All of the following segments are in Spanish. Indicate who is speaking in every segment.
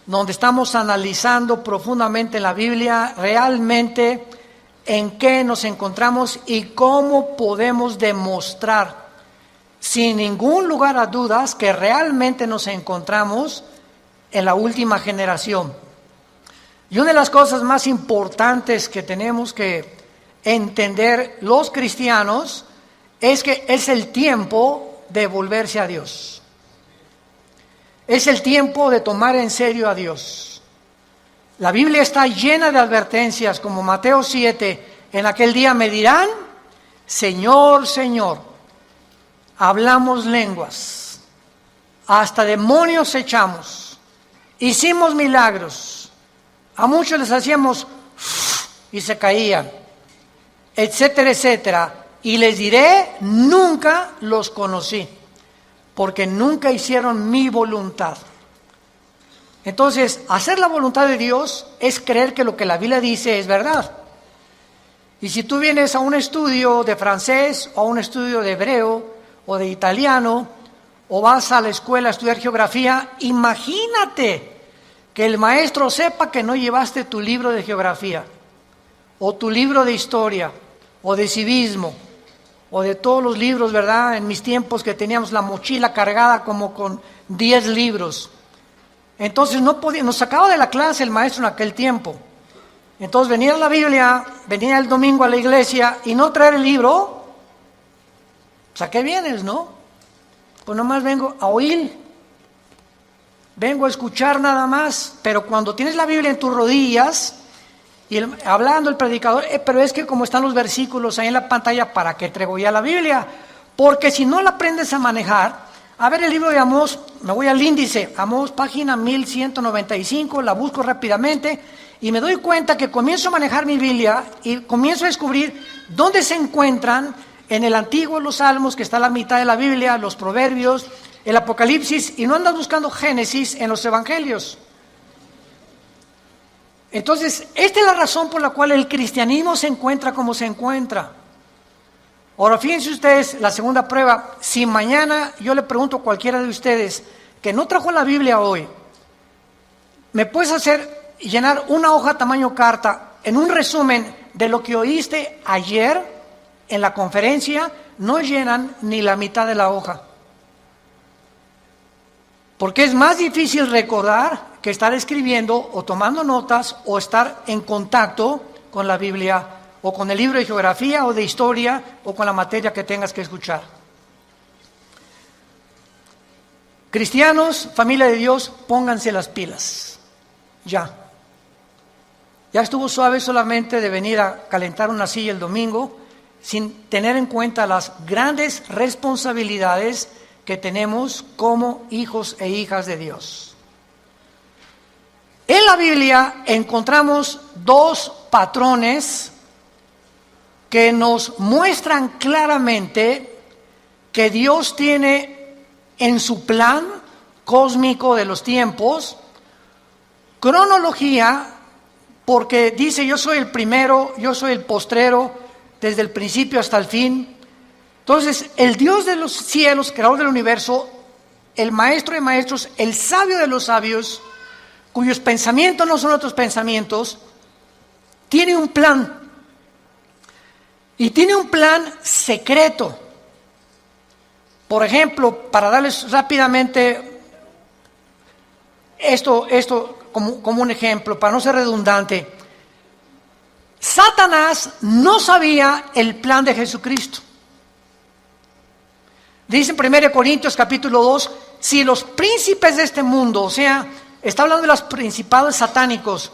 Speaker 1: donde estamos analizando profundamente la Biblia, realmente en qué nos encontramos y cómo podemos demostrar, sin ningún lugar a dudas, que realmente nos encontramos en la última generación. Y una de las cosas más importantes que tenemos que entender los cristianos es que es el tiempo de volverse a Dios. Es el tiempo de tomar en serio a Dios. La Biblia está llena de advertencias, como Mateo 7, en aquel día me dirán, Señor, Señor, hablamos lenguas, hasta demonios echamos, hicimos milagros, a muchos les hacíamos y se caían, etcétera, etcétera. Y les diré, nunca los conocí, porque nunca hicieron mi voluntad. Entonces, hacer la voluntad de Dios es creer que lo que la Biblia dice es verdad. Y si tú vienes a un estudio de francés, o a un estudio de hebreo, o de italiano, o vas a la escuela a estudiar geografía, imagínate que el maestro sepa que no llevaste tu libro de geografía, o tu libro de historia, o de civismo, o de todos los libros, ¿verdad? En mis tiempos que teníamos la mochila cargada como con 10 libros. Entonces nos sacaba de la clase el maestro en aquel tiempo. Entonces venía la Biblia, venía el domingo a la iglesia y no traer el libro. Pues ¿a qué vienes, no? Pues nomás vengo a oír. Vengo a escuchar nada más. Pero cuando tienes la Biblia en tus rodillas y hablando el predicador, pero es que como están los versículos ahí en la pantalla, ¿para qué traigo ya la Biblia? Porque si no la aprendes a manejar, a ver el libro de Amós, me voy al índice, Amós página 1195, la busco rápidamente y me doy cuenta que comienzo a manejar mi Biblia y comienzo a descubrir dónde se encuentran en el Antiguo los Salmos, que está a la mitad de la Biblia, los Proverbios, el Apocalipsis, y no andas buscando Génesis en los Evangelios. Entonces, esta es la razón por la cual el cristianismo se encuentra como se encuentra. Ahora, fíjense ustedes, la segunda prueba, si mañana yo le pregunto a cualquiera de ustedes que no trajo la Biblia hoy, ¿me puedes llenar una hoja tamaño carta en un resumen de lo que oíste ayer en la conferencia? No llenan ni la mitad de la hoja. Porque es más difícil recordar que estar escribiendo o tomando notas o estar en contacto con la Biblia o con el libro de geografía o de historia o con la materia que tengas que escuchar. Cristianos, familia de Dios, pónganse las pilas. Ya. Ya estuvo suave solamente de venir a calentar una silla el domingo sin tener en cuenta las grandes responsabilidades que tenemos como hijos e hijas de Dios. En la Biblia encontramos dos patrones que nos muestran claramente que Dios tiene en su plan cósmico de los tiempos cronología, porque dice yo soy el primero, yo soy el postrero, desde el principio hasta el fin. Entonces, el Dios de los cielos, creador del universo, el maestro de maestros, el sabio de los sabios, cuyos pensamientos no son otros pensamientos, tiene un plan. Y tiene un plan secreto. Por ejemplo, para darles rápidamente esto como un ejemplo, para no ser redundante, Satanás no sabía el plan de Jesucristo. Dice en 1 Corintios capítulo 2, si los príncipes de este mundo, o sea, está hablando de los principados satánicos,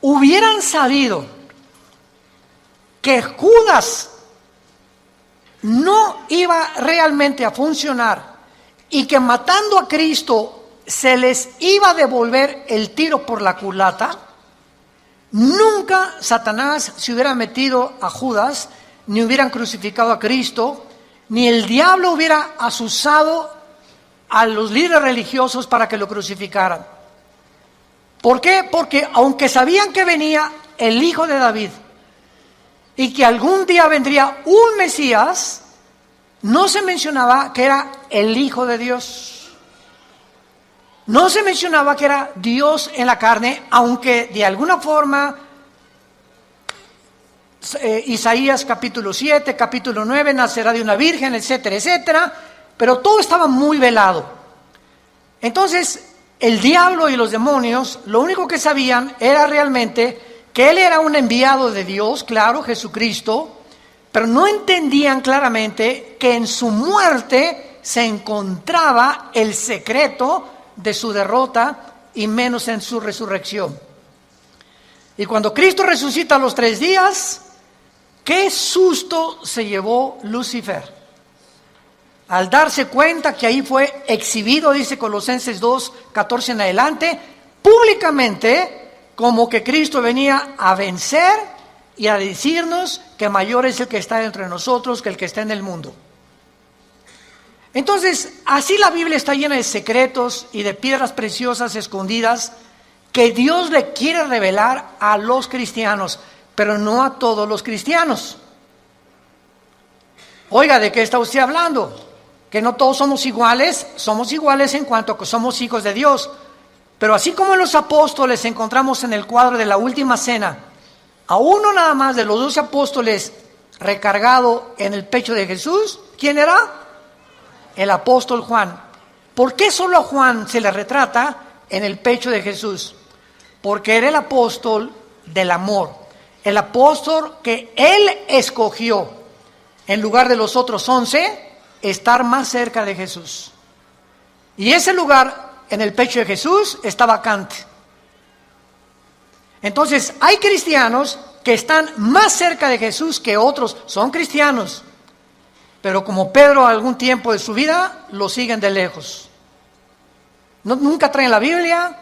Speaker 1: hubieran sabido que Judas no iba realmente a funcionar y que matando a Cristo se les iba a devolver el tiro por la culata, nunca Satanás se hubiera metido a Judas, ni hubieran crucificado a Cristo, ni el diablo hubiera asusado a los líderes religiosos para que lo crucificaran. ¿Por qué? Porque aunque sabían que venía el hijo de David y que algún día vendría un Mesías, no se mencionaba que era el Hijo de Dios. No se mencionaba que era Dios en la carne, aunque de alguna forma Isaías capítulo 7, capítulo 9, nacerá de una virgen, etcétera, etcétera, pero todo estaba muy velado. Entonces, el diablo y los demonios, lo único que sabían era realmente que él era un enviado de Dios, claro, Jesucristo, pero no entendían claramente que en su muerte se encontraba el secreto de su derrota y menos en su resurrección. Y cuando Cristo resucita a los 3 días, qué susto se llevó Lucifer al darse cuenta que ahí fue exhibido, dice Colosenses 2, 14 en adelante, públicamente, como que Cristo venía a vencer y a decirnos que mayor es el que está entre nosotros que el que está en el mundo. Entonces, así la Biblia está llena de secretos y de piedras preciosas escondidas que Dios le quiere revelar a los cristianos, pero no a todos los cristianos. Oiga, ¿de qué está usted hablando? Que no todos somos iguales en cuanto a que somos hijos de Dios. Pero así como en los apóstoles encontramos en el cuadro de la última cena a uno nada más de los 12 apóstoles recargado en el pecho de Jesús, ¿quién era? El apóstol Juan. ¿Por qué solo a Juan se le retrata en el pecho de Jesús? Porque era el apóstol del amor, el apóstol que él escogió en lugar de los otros 11, estar más cerca de Jesús. Y ese lugar en el pecho de Jesús está vacante. Entonces, hay cristianos que están más cerca de Jesús que otros. Son cristianos, pero como Pedro algún tiempo de su vida, lo siguen de lejos. Nunca traen la Biblia.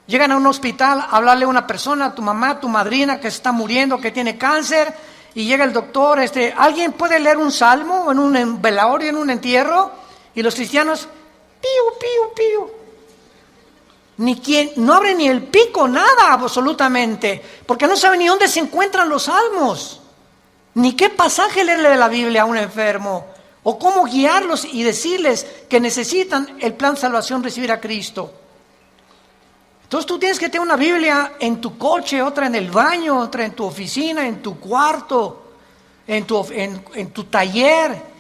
Speaker 1: Llegan a un hospital a hablarle a una persona, a tu mamá, tu madrina que se está muriendo, que tiene cáncer. Y llega el doctor, ¿alguien puede leer un salmo en un velorio, en un entierro? Y los cristianos, piu, piu, piu. No abre ni el pico, nada absolutamente, porque no sabe ni dónde se encuentran los salmos, ni qué pasaje leerle de la Biblia a un enfermo, o cómo guiarlos y decirles que necesitan el plan de salvación, recibir a Cristo. Entonces tú tienes que tener una Biblia en tu coche, otra en el baño, otra en tu oficina, en tu cuarto, en tu taller.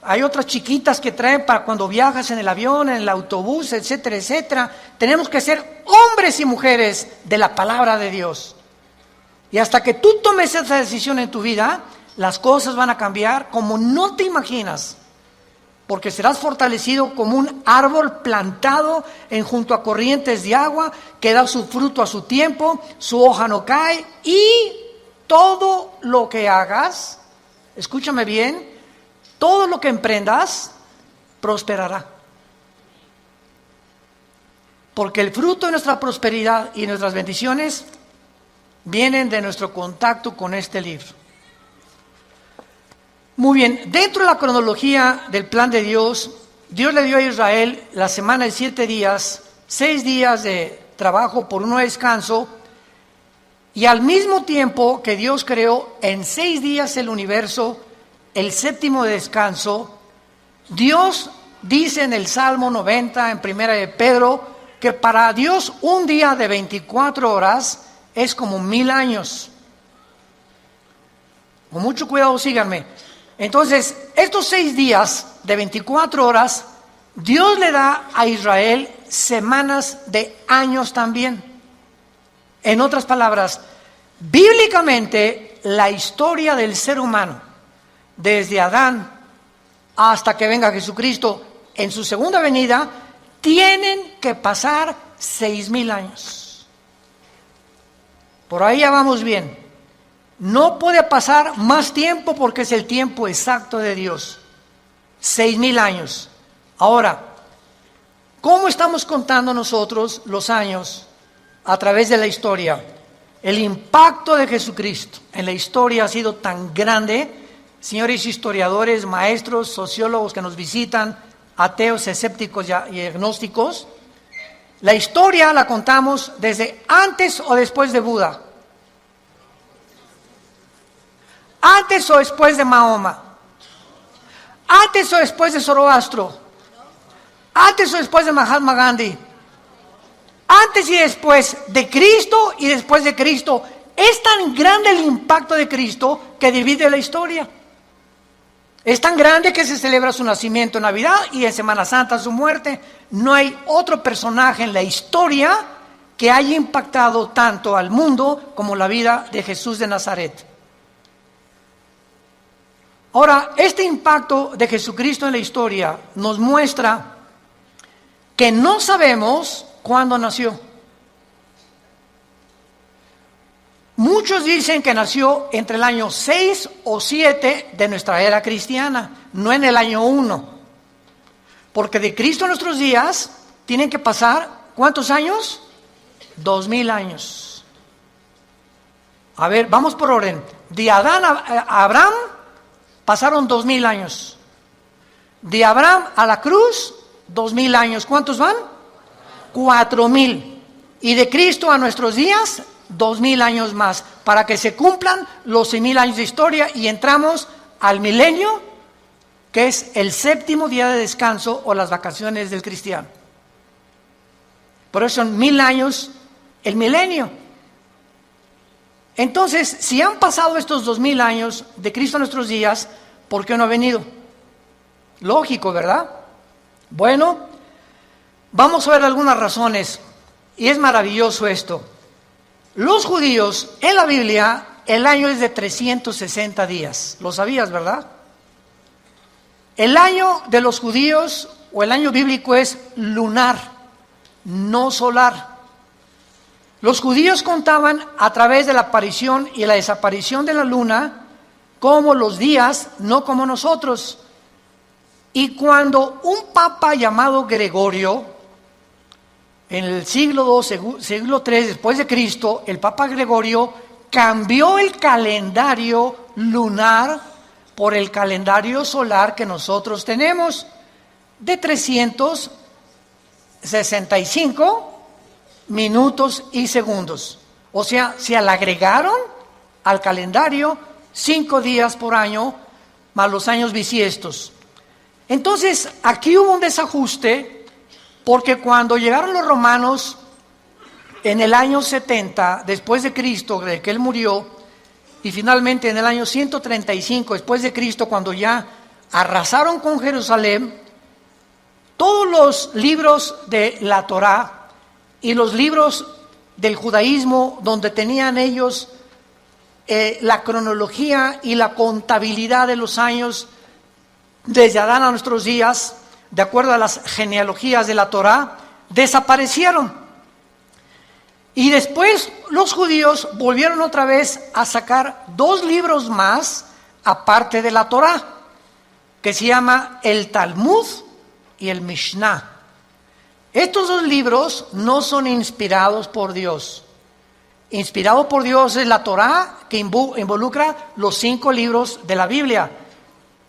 Speaker 1: Hay otras chiquitas que traen para cuando viajas en el avión, en el autobús, etcétera, etcétera. Tenemos que ser hombres y mujeres de la palabra de Dios. Y hasta que tú tomes esa decisión en tu vida, las cosas van a cambiar como no te imaginas. Porque serás fortalecido como un árbol plantado junto a corrientes de agua, que da su fruto a su tiempo, su hoja no cae, y todo lo que hagas, escúchame bien, todo lo que emprendas, prosperará. Porque el fruto de nuestra prosperidad y nuestras bendiciones vienen de nuestro contacto con este libro. Muy bien, dentro de la cronología del plan de Dios, Dios le dio a Israel la semana de 7 días, 6 días de trabajo por uno de descanso, y al mismo tiempo que Dios creó en 6 días el universo, el 7º de descanso, Dios dice en el Salmo 90, en primera de Pedro, que para Dios un día de 24 horas es como 1000 años. Con mucho cuidado, síganme. Entonces, estos 6 días de 24 horas, Dios le da a Israel semanas de años también. En otras palabras, bíblicamente, la historia del ser humano, desde Adán hasta que venga Jesucristo en su segunda venida, tienen que pasar 6000 años. Por ahí ya vamos bien. No puede pasar más tiempo porque es el tiempo exacto de Dios. 6000 años. Ahora, ¿cómo estamos contando nosotros los años a través de la historia? El impacto de Jesucristo en la historia ha sido tan grande. Señores historiadores, maestros, sociólogos que nos visitan, ateos, escépticos y agnósticos, la historia la contamos desde antes o después de Buda. ¿Antes o después de Mahoma? ¿Antes o después de Zoroastro? ¿Antes o después de Mahatma Gandhi? Antes y después de Cristo y después de Cristo. Es tan grande el impacto de Cristo que divide la historia. Es tan grande que se celebra su nacimiento en Navidad y en Semana Santa su muerte. No hay otro personaje en la historia que haya impactado tanto al mundo como la vida de Jesús de Nazaret. Ahora, este impacto de Jesucristo en la historia nos muestra que no sabemos cuándo nació. Muchos dicen que nació entre el año 6 o 7 de nuestra era cristiana, no en el año 1. Porque de Cristo a nuestros días tienen que pasar, ¿cuántos años? 2000 años. A ver, vamos por orden. De Adán a Abraham pasaron 2000 años. De Abraham a la cruz, 2000 años. ¿Cuántos van? 4000. Y de Cristo a nuestros días, 2000 años más, para que se cumplan los 6000 años de historia y entramos al milenio, que es el 7º día de descanso o las vacaciones del cristiano. Por eso son 1000 años el milenio. Entonces, si han pasado estos 2000 años de Cristo a nuestros días, ¿por qué no ha venido? Lógico, ¿verdad? Bueno, vamos a ver algunas razones, y es maravilloso esto. Los judíos, en la Biblia, el año es de 360 días. ¿Lo sabías, verdad? El año de los judíos, o el año bíblico, es lunar, no solar. Los judíos contaban a través de la aparición y la desaparición de la luna como los días, no como nosotros. Y cuando un papa llamado Gregorio, en el siglo II, siglo III después de Cristo, el Papa Gregorio cambió el calendario lunar por el calendario solar que nosotros tenemos, de 365 minutos y segundos. O sea, se le agregaron al calendario 5 días por año, más los años bisiestos. Entonces, aquí hubo un desajuste, porque cuando llegaron los romanos en el año 70 después de Cristo, de que él murió, y finalmente en el año 135 después de Cristo, cuando ya arrasaron con Jerusalén, todos los libros de la Torá y los libros del judaísmo, donde tenían ellos la cronología y la contabilidad de los años desde Adán a nuestros días, de acuerdo a las genealogías de la Torá, desaparecieron. Y después los judíos volvieron otra vez a sacar 2 libros más, aparte de la Torá, que se llama el Talmud y el Mishnah. Estos 2 libros no son inspirados por Dios. Inspirado por Dios es la Torá, que involucra los 5 libros de la Biblia.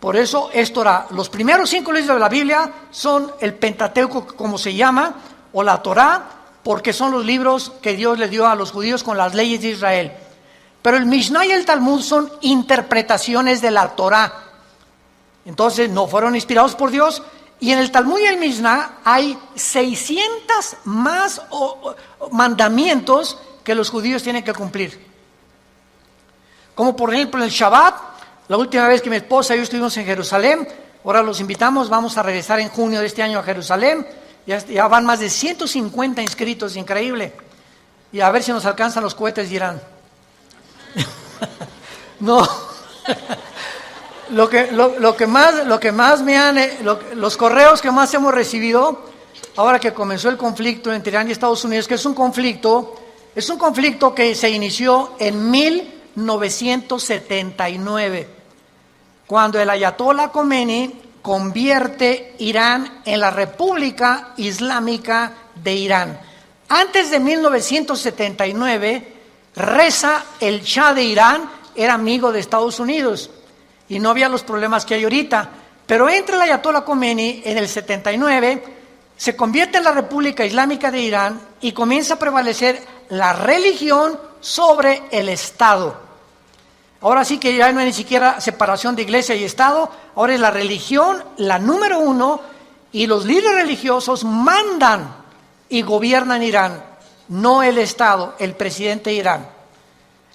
Speaker 1: Por eso es Torá. Los primeros 5 libros de la Biblia son el Pentateuco, como se llama, o la Torá, porque son los libros que Dios le dio a los judíos con las leyes de Israel. Pero el Mishnah y el Talmud son interpretaciones de la Torá. Entonces no fueron inspirados por Dios. Y en el Talmud y el Mishnah hay 600 más mandamientos que los judíos tienen que cumplir. Como por ejemplo el Shabbat. La última vez que mi esposa y yo estuvimos en Jerusalén, ahora los invitamos, vamos a regresar en junio de este año a Jerusalén. Ya van más de 150 inscritos, increíble. Y a ver si nos alcanzan los cohetes de Irán. No. Lo que más me han, los correos que más hemos recibido, ahora que comenzó el conflicto entre Irán y Estados Unidos, que es un conflicto que se inició en 1979. Cuando el Ayatollah Khomeini convierte Irán en la República Islámica de Irán. Antes de 1979, Reza, el Shah de Irán, era amigo de Estados Unidos y no había los problemas que hay ahorita. Pero entra el Ayatollah Khomeini en el 79, se convierte en la República Islámica de Irán y comienza a prevalecer la religión sobre el Estado. Ahora sí que ya no hay ni siquiera separación de iglesia y Estado, ahora es la religión la número 1 y los líderes religiosos mandan y gobiernan Irán. no el Estado, el presidente de Irán.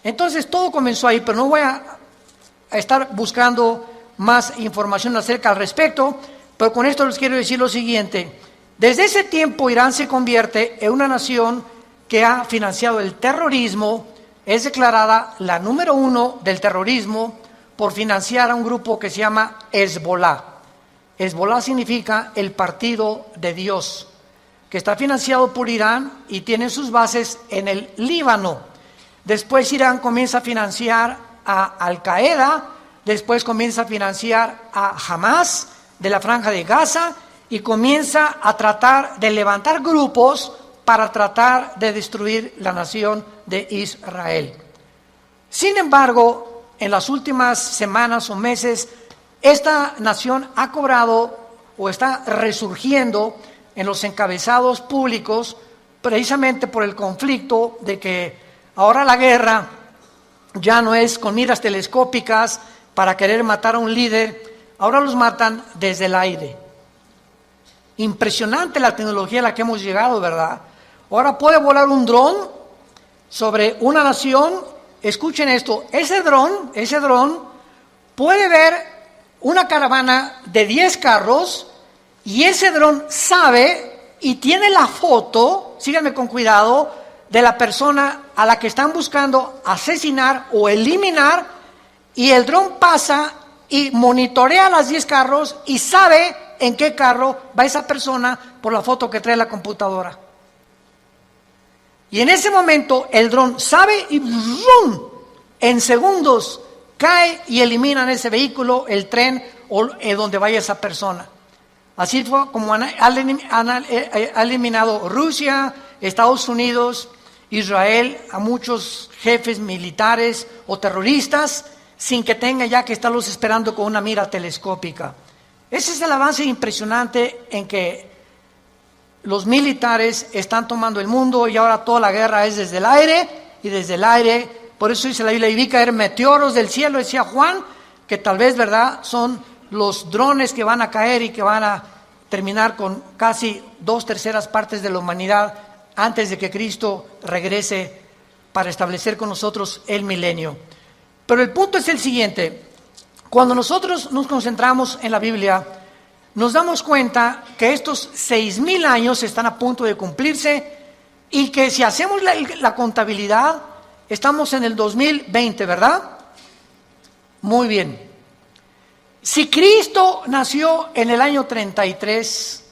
Speaker 1: Entonces todo comenzó ahí, pero no voy a estar buscando más información acerca al respecto, pero con esto les quiero decir lo siguiente. Desde ese tiempo Irán se convierte en una nación que ha financiado el terrorismo, es declarada la número 1 del terrorismo por financiar a un grupo que se llama Hezbollah. Hezbollah significa el partido de Dios, que está financiado por Irán y tiene sus bases en el Líbano. Después Irán comienza a financiar a Al-Qaeda, después comienza a financiar a Hamas de la Franja de Gaza y comienza a tratar de levantar grupos para tratar de destruir la nación de Israel. Sin embargo, en las últimas semanas o meses, esta nación ha cobrado o está resurgiendo en los encabezados públicos precisamente por el conflicto de que ahora la guerra ya no es con miras telescópicas para querer matar a un líder, ahora los matan desde el aire. Impresionante la tecnología a la que hemos llegado, ¿verdad? Ahora puede volar un dron sobre una nación. Escuchen esto, ese dron puede ver una caravana de 10 carros y ese dron sabe y tiene la foto, síganme con cuidado, de la persona a la que están buscando asesinar o eliminar, y el dron pasa y monitorea las 10 carros y sabe en qué carro va esa persona por la foto que trae la computadora. Y en ese momento el dron sabe y ¡rum!, en segundos cae y eliminan ese vehículo, el tren o donde vaya esa persona. Así fue como ha eliminado Rusia, Estados Unidos, Israel a muchos jefes militares o terroristas sin que tenga ya que estarlos esperando con una mira telescópica. Ese es el avance impresionante en que los militares están tomando el mundo y ahora toda la guerra es desde el aire y desde el aire. Por eso dice la Biblia, y vi caer meteoros del cielo, decía Juan, que tal vez, ¿verdad?, son los drones que van a caer y que van a terminar con casi 2/3 partes de la humanidad antes de que Cristo regrese para establecer con nosotros el milenio. Pero el punto es el siguiente: cuando nosotros nos concentramos en la Biblia, nos damos cuenta que estos 6,000 años están a punto de cumplirse y que si hacemos la contabilidad, estamos en el 2020, ¿verdad? Muy bien. Si Cristo nació en el año 33,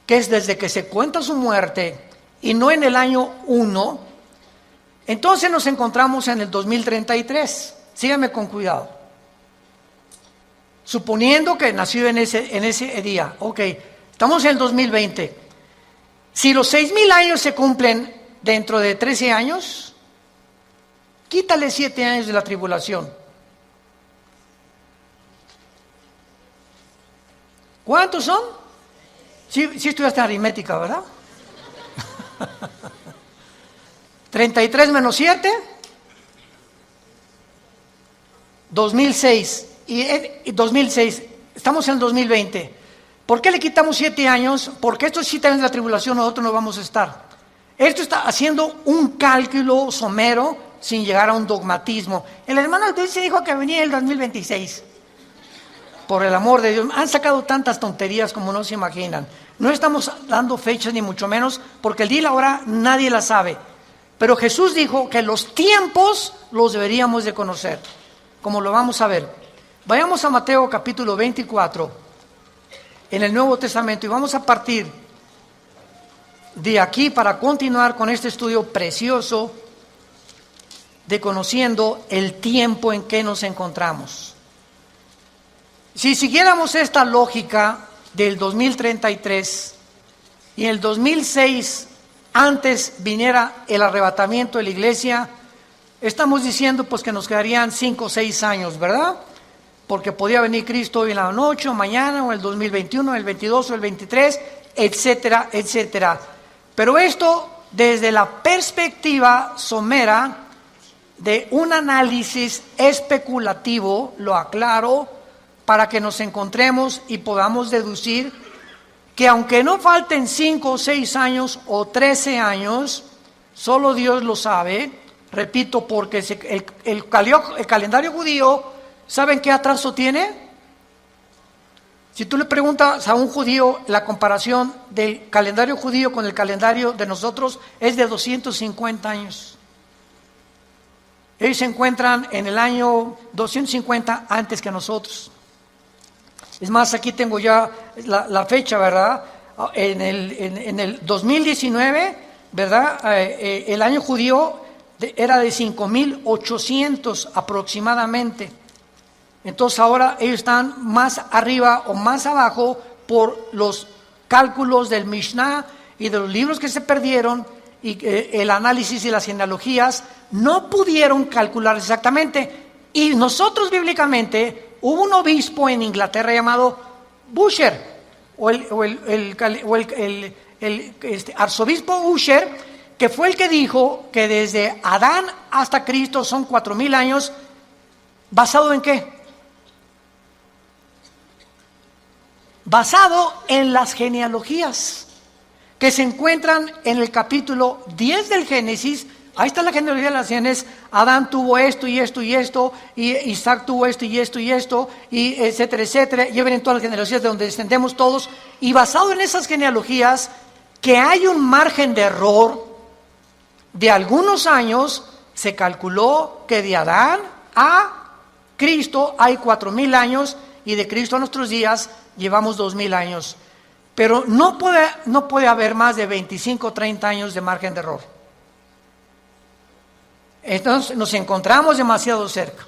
Speaker 1: que es desde que se cuenta su muerte, y no en el año 1, entonces nos encontramos en el 2033. Síganme con cuidado. Suponiendo que nació en ese día, ok, estamos en el 2020. Si los 6,000 años se cumplen dentro de 13 años, quítale 7 años de la tribulación. ¿Cuántos son? Sí estudiaste aritmética, ¿verdad? 33 menos 7, 2006. Y 2006, estamos en el 2020. ¿Por qué le quitamos 7 años? Porque estos 7 años de la tribulación nosotros no vamos a estar. Esto está haciendo un cálculo somero sin llegar a un dogmatismo. El hermano Dulce dijo que venía el 2026. Por el amor de Dios, han sacado tantas tonterías como no se imaginan. No estamos dando fechas ni mucho menos, porque el día y la hora nadie la sabe. Pero Jesús dijo que los tiempos los deberíamos de conocer, como lo vamos a ver. Vayamos a Mateo capítulo 24, en el Nuevo Testamento, y vamos a partir de aquí para continuar con este estudio precioso de conociendo el tiempo en que nos encontramos. Si siguiéramos esta lógica del 2033 y en el 2006 antes viniera el arrebatamiento de la iglesia, estamos diciendo pues que nos quedarían 5 o 6 años, ¿verdad? Porque podía venir Cristo hoy en la noche o mañana o el 2021, el 22 o el 23, etcétera, etcétera. Pero esto desde la perspectiva somera de un análisis especulativo, lo aclaro, para que nos encontremos y podamos deducir que aunque no falten 5 o 6 años o 13 años, Solo Dios lo sabe. Repito, porque el calendario judío, ¿saben qué atraso tiene? Si tú le preguntas a un judío, la comparación del calendario judío con el calendario de nosotros es de 250 años. Ellos se encuentran en el año 250 antes que nosotros. Es más, aquí tengo ya la fecha, ¿verdad? En el 2019, ¿verdad? El año judío era de 5.800 aproximadamente. Entonces ahora ellos están más arriba o más abajo por los cálculos del Mishnah y de los libros que se perdieron, y el análisis y las genealogías no pudieron calcular exactamente. Y nosotros bíblicamente, hubo un obispo en Inglaterra llamado Busher, arzobispo Usher, que fue el que dijo que desde Adán hasta Cristo son 4,000 años. ¿Basado en qué? Basado en las genealogías que se encuentran en el capítulo 10 del Génesis. Ahí está la genealogía de las genes. Adán tuvo esto y esto y esto, y Isaac tuvo esto y esto y esto, y etcétera, etcétera. Y ven todas las genealogías de donde descendemos todos. Y basado en esas genealogías, que hay un margen de error de algunos años, se calculó que de Adán a Cristo hay 4,000 años, y de Cristo a nuestros días llevamos 2,000 años. Pero no puede haber más de 25 o 30 años de margen de error. Entonces nos encontramos demasiado cerca,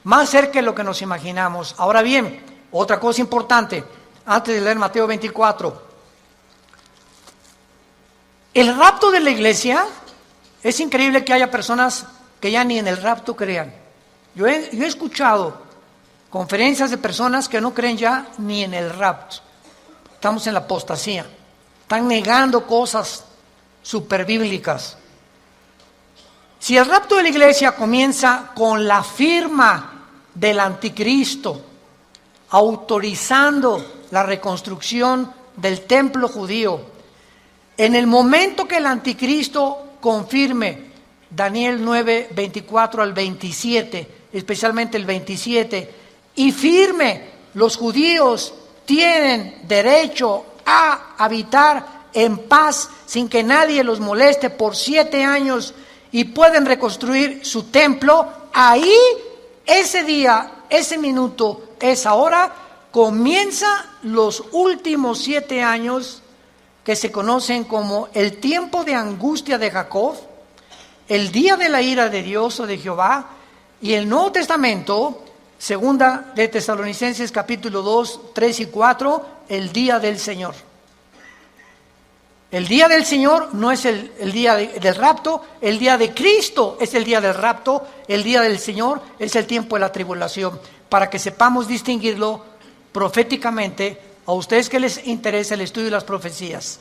Speaker 1: más cerca de lo que nos imaginamos. Ahora bien, otra cosa importante, antes de leer Mateo 24. El rapto de la iglesia, es increíble que haya personas que ya ni en el rapto crean. Yo he escuchado conferencias de personas que no creen ya ni en el rapto. Estamos en la apostasía. Están negando cosas superbíblicas. Si el rapto de la iglesia comienza con la firma del anticristo, autorizando la reconstrucción del templo judío, en el momento que el anticristo confirme Daniel 9, 24 al 27, especialmente el 27, y firme, los judíos tienen derecho a habitar en paz sin que nadie los moleste por 7 años, y pueden reconstruir su templo, ahí, ese día, ese minuto, esa hora, comienza los últimos 7 años que se conocen como el tiempo de angustia de Jacob, el día de la ira de Dios o de Jehová, y el Nuevo Testamento, segunda de Tesalonicenses capítulo 2, 3 y 4, el día del Señor. El día del Señor no es el día del rapto, el día de Cristo es el día del rapto, el día del Señor es el tiempo de la tribulación, para que sepamos distinguirlo proféticamente a ustedes que les interesa el estudio de las profecías.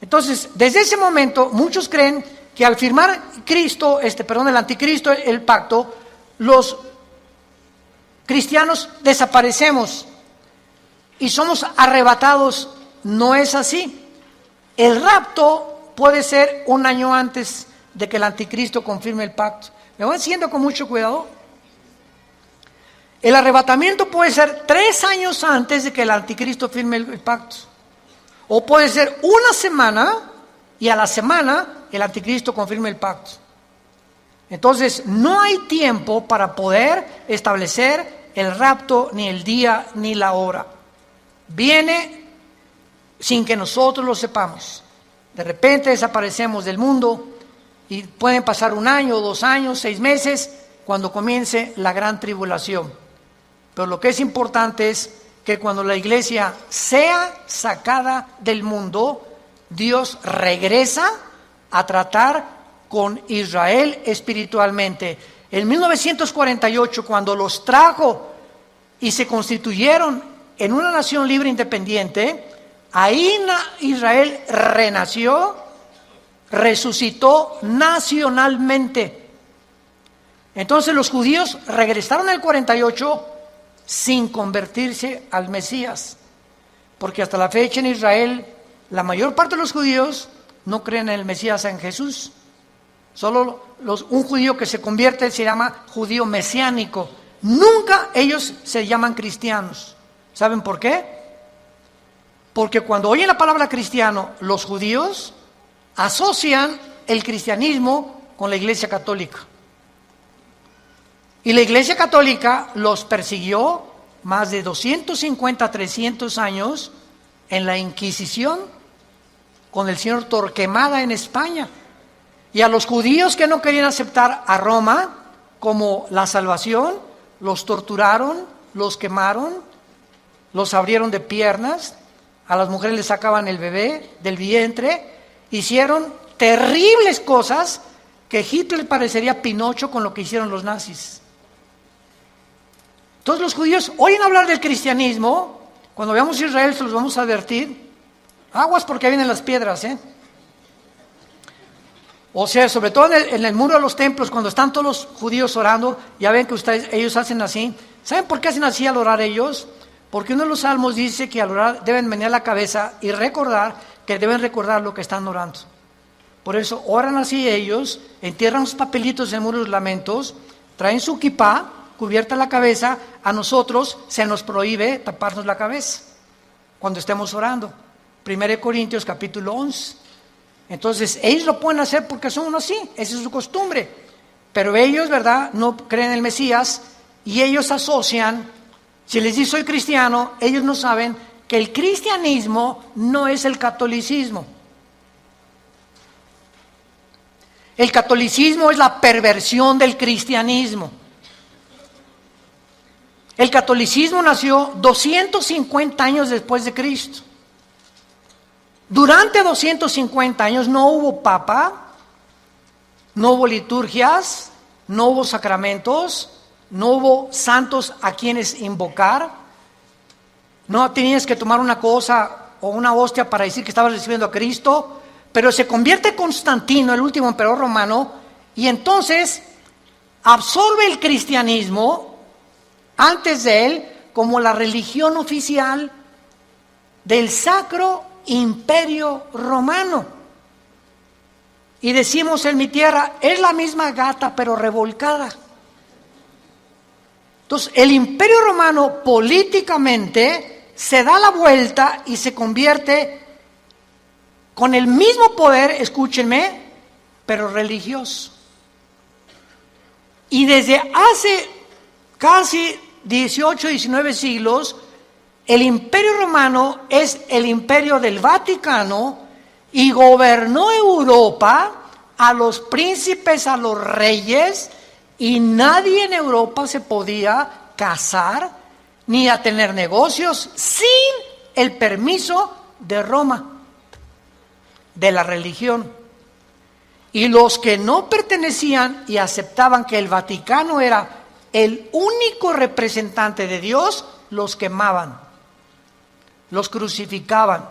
Speaker 1: Entonces, desde ese momento, muchos creen que al firmar el anticristo, el pacto, los cristianos desaparecemos y somos arrebatados. No es así. El rapto puede ser 1 año antes de que el anticristo confirme el pacto. ¿Me van siguiendo con mucho cuidado? El arrebatamiento puede ser 3 años antes de que el anticristo firme el pacto. O puede ser 1 semana y a la semana el anticristo confirme el pacto. Entonces no hay tiempo para poder establecer el rapto, ni el día, ni la hora. Viene sin que nosotros lo sepamos. De repente desaparecemos del mundo y pueden pasar 1 año, 2 años, 6 meses cuando comience la gran tribulación. Pero lo que es importante es que cuando la iglesia sea sacada del mundo, Dios regresa a tratar con Israel espiritualmente. En 1948, cuando los trajo y se constituyeron en una nación libre e independiente, ahí Israel renació, resucitó nacionalmente. Entonces los judíos regresaron al 48 sin convertirse al Mesías, porque hasta la fecha en Israel la mayor parte de los judíos no creen en el Mesías, en Jesús. Solo un judío que se convierte se llama judío mesiánico. Nunca ellos se llaman cristianos. ¿Saben por qué? Porque cuando oyen la palabra cristiano, los judíos asocian el cristianismo con la Iglesia Católica. Y la Iglesia Católica los persiguió más de 250, 300 años en la Inquisición con el señor Torquemada en España. Y a los judíos que no querían aceptar a Roma como la salvación, los torturaron, los quemaron, los abrieron de piernas, a las mujeres les sacaban el bebé del vientre, hicieron terribles cosas que Hitler parecería Pinocho con lo que hicieron los nazis. Entonces los judíos oyen hablar del cristianismo. Cuando veamos Israel se los vamos a advertir. Aguas porque vienen las piedras, O sea, sobre todo en el muro de los templos, cuando están todos los judíos orando, ya ven que ellos hacen así. ¿Saben por qué hacen así al orar ellos? Porque uno de los salmos dice que al orar deben menear la cabeza y recordar que deben recordar lo que están orando. Por eso oran así ellos, entierran sus papelitos en el muro de los lamentos, traen su kipá, cubierta la cabeza. A nosotros se nos prohíbe taparnos la cabeza cuando estemos orando. 1 Corintios capítulo 11. Entonces ellos lo pueden hacer porque son así, esa es su costumbre. Pero ellos, ¿verdad?, no creen en el Mesías y ellos asocian. Si les dice soy cristiano, ellos no saben que el cristianismo no es el catolicismo. El catolicismo es la perversión del cristianismo. El catolicismo nació 250 años después de Cristo. Durante 250 años no hubo papa, no hubo liturgias, no hubo sacramentos, no hubo santos a quienes invocar. No tenías que tomar una cosa o una hostia para decir que estabas recibiendo a Cristo. Pero se convierte Constantino, el último emperador romano, y entonces absorbe el cristianismo antes de él como la religión oficial del Sacro Imperio Romano. Y decimos en mi tierra, es la misma gata pero revolcada. Entonces el Imperio Romano políticamente se da la vuelta y se convierte con el mismo poder, escúchenme, pero religioso. Y desde hace casi 18, 19 siglos, el Imperio Romano es el imperio del Vaticano y gobernó Europa, a los príncipes, a los reyes, y nadie en Europa se podía casar ni a tener negocios sin el permiso de Roma, de la religión. Y los que no pertenecían y aceptaban que el Vaticano era el único representante de Dios, los quemaban, los crucificaban,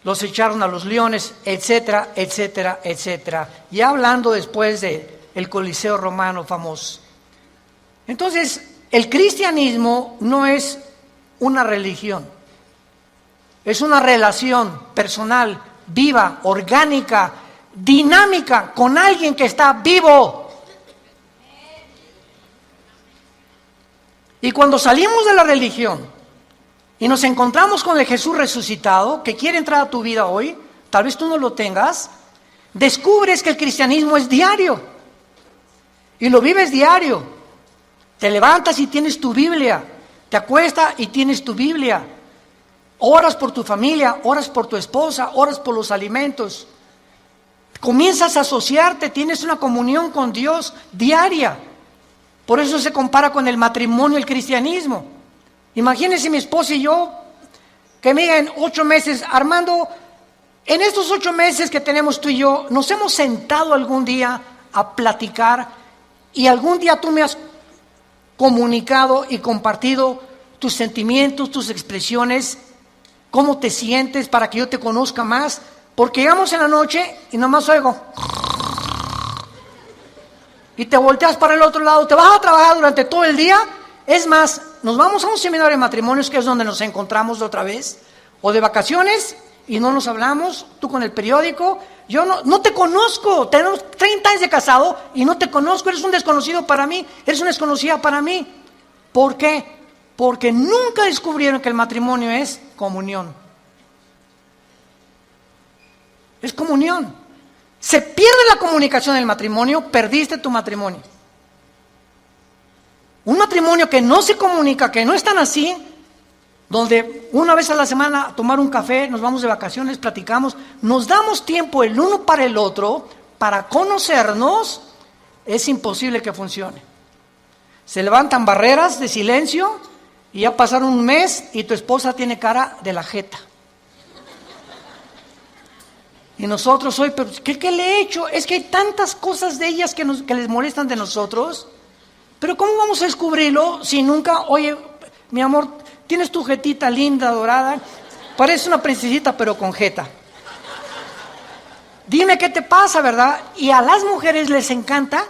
Speaker 1: los echaron a los leones, etcétera, etcétera, etcétera. Ya hablando después del Coliseo romano famoso. Entonces, el cristianismo no es una religión, es una relación personal, viva, orgánica, dinámica, con alguien que está vivo. Y cuando salimos de la religión y nos encontramos con el Jesús resucitado, que quiere entrar a tu vida hoy, tal vez tú no lo tengas, descubres que el cristianismo es diario. Y lo vives diario. Te levantas y tienes tu Biblia. Te acuestas y tienes tu Biblia. Oras por tu familia, oras por tu esposa, oras por los alimentos. Comienzas a asociarte, tienes una comunión con Dios diaria. Por eso se compara con el matrimonio el cristianismo. Imagínense mi esposa y yo, que me digan 8 meses, Armando, en estos 8 meses que tenemos tú y yo, nos hemos sentado algún día a platicar y algún día tú me has comunicado y compartido tus sentimientos, tus expresiones, cómo te sientes para que yo te conozca más, porque llegamos en la noche y nomás oigo y te volteas para el otro lado, te vas a trabajar durante todo el día. Es más, nos vamos a un seminario de matrimonios, que es donde nos encontramos de otra vez, o de vacaciones, y no nos hablamos, tú con el periódico. Yo no te conozco, tenemos 30 años de casado y no te conozco, eres un desconocido para mí, eres una desconocida para mí. ¿Por qué? Porque nunca descubrieron que el matrimonio es comunión. Es comunión. Se pierde la comunicación del matrimonio, perdiste tu matrimonio. Un matrimonio que no se comunica, que no es tan así, donde una vez a la semana a tomar un café, nos vamos de vacaciones, platicamos, nos damos tiempo el uno para el otro, para conocernos, es imposible que funcione. Se levantan barreras de silencio y ya pasaron un mes y tu esposa tiene cara de la jeta. Y nosotros hoy, pero ¿qué le he hecho? Es que hay tantas cosas de ellas que les molestan de nosotros. Pero ¿cómo vamos a descubrirlo si nunca, oye, mi amor, tienes tu jetita linda, dorada, parece una princesita pero con jeta? Dime qué te pasa, ¿verdad? Y a las mujeres les encanta.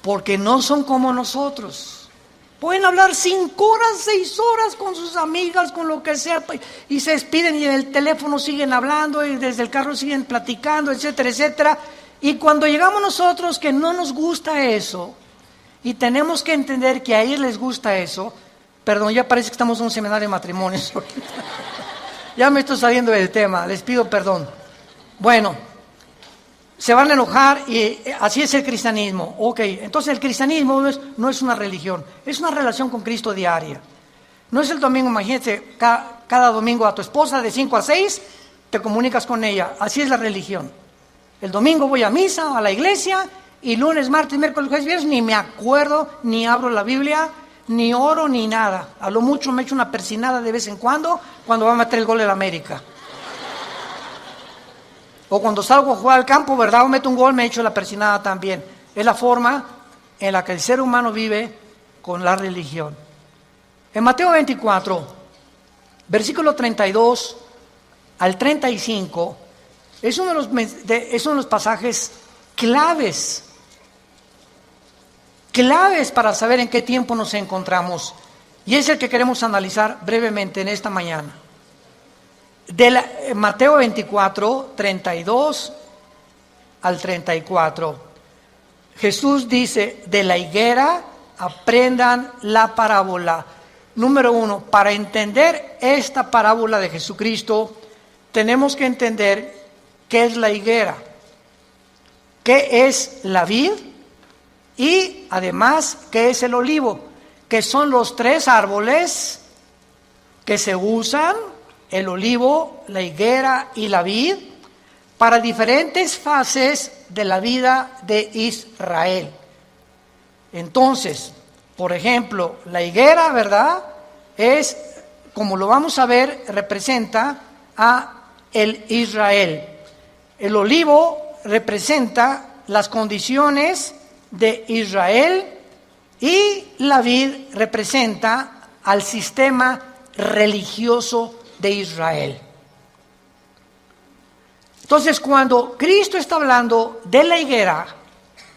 Speaker 1: Porque no son como nosotros. Pueden hablar 5 horas, 6 horas con sus amigas, con lo que sea, y se despiden y en el teléfono siguen hablando y desde el carro siguen platicando, etcétera, etcétera. Y cuando llegamos nosotros que no nos gusta eso, y tenemos que entender que a ellos les gusta eso, perdón, ya parece que estamos en un seminario de matrimonios. Ya me estoy saliendo del tema, les pido perdón. Bueno, se van a enojar y así es el cristianismo. Ok, entonces el cristianismo no es una religión, es una relación con Cristo diaria. No es el domingo, imagínate, cada domingo a tu esposa de 5 a 6 te comunicas con ella. Así es la religión. El domingo voy a misa, a la iglesia, y lunes, martes, miércoles, jueves, viernes ni me acuerdo, ni abro la Biblia, ni oro, ni nada. A lo mucho me echo una persinada de vez en cuando va a meter el gol de la América. O cuando salgo a jugar al campo, ¿verdad? O meto un gol, me echo la persinada también. Es la forma en la que el ser humano vive con la religión. En Mateo 24, versículo 32 al 35, es uno de los pasajes claves para saber en qué tiempo nos encontramos. Y es el que queremos analizar brevemente en esta mañana. Mateo 24, 32 al 34. Jesús dice, de la higuera aprendan la parábola. Número 1, para entender esta parábola de Jesucristo, tenemos que entender qué es la higuera, qué es la vid y además qué es el olivo, que son los 3 árboles que se usan, el olivo, la higuera y la vid, para diferentes fases de la vida de Israel. Entonces, por ejemplo, la higuera, ¿verdad? Es, como lo vamos a ver, representa a el Israel. El olivo representa las condiciones de Israel y la vid representa al sistema religioso de Israel. Entonces, cuando Cristo está hablando de la higuera,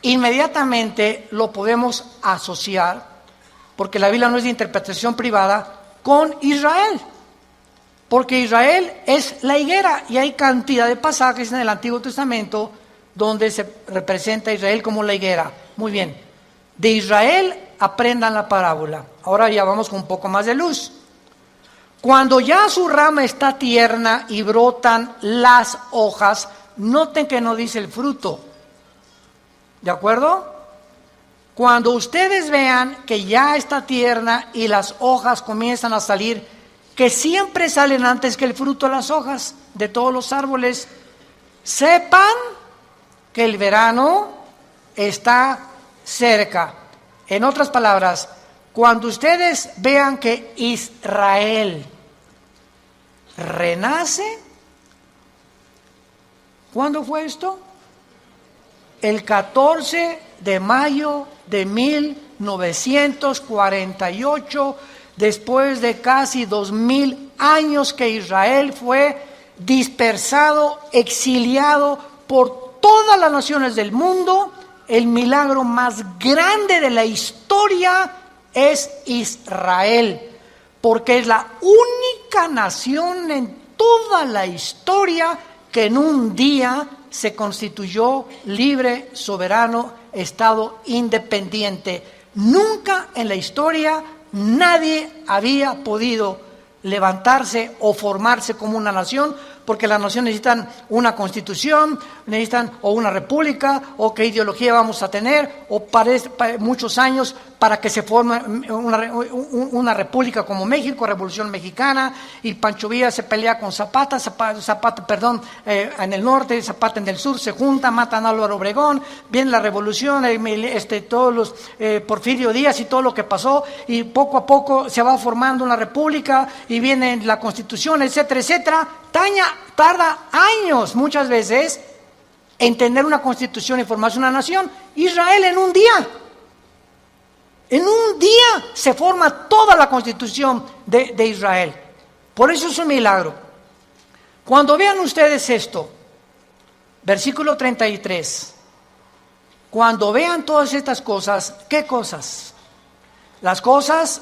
Speaker 1: inmediatamente lo podemos asociar, porque la Biblia no es de interpretación privada, con Israel. Porque Israel es la higuera y hay cantidad de pasajes en el Antiguo Testamento donde se representa a Israel como la higuera. Muy bien, de Israel aprendan la parábola. Ahora ya vamos con un poco más de luz. Cuando ya su rama está tierna y brotan las hojas, noten que no dice el fruto. ¿De acuerdo? Cuando ustedes vean que ya está tierna y las hojas comienzan a salir, que siempre salen antes que el fruto las hojas de todos los árboles, sepan que el verano está cerca. En otras palabras, cuando ustedes vean que Israel renace, ¿cuándo fue esto? El 14 de mayo de 1948, después de casi 2000 años que Israel fue dispersado, exiliado por todas las naciones del mundo, el milagro más grande de la historia es Israel, porque es la única nación en toda la historia que en un día se constituyó libre, soberano, Estado independiente. Nunca en la historia nadie había podido levantarse o formarse como una nación, porque las naciones necesitan una constitución, necesitan o una república, o qué ideología vamos a tener, o para muchos años para que se forme una república como México, Revolución Mexicana, y Pancho Villa se pelea con Zapata, en el norte, Zapata en el sur, se junta, matan a Álvaro Obregón, viene la revolución, todos los Porfirio Díaz y todo lo que pasó, y poco a poco se va formando una república, y viene la constitución, etcétera, etcétera. Tarda años muchas veces en tener una constitución y formarse una nación. Israel en un día se forma toda la constitución de Israel. Por eso es un milagro. Cuando vean ustedes esto, versículo 33, cuando vean todas estas cosas, ¿qué cosas? Las cosas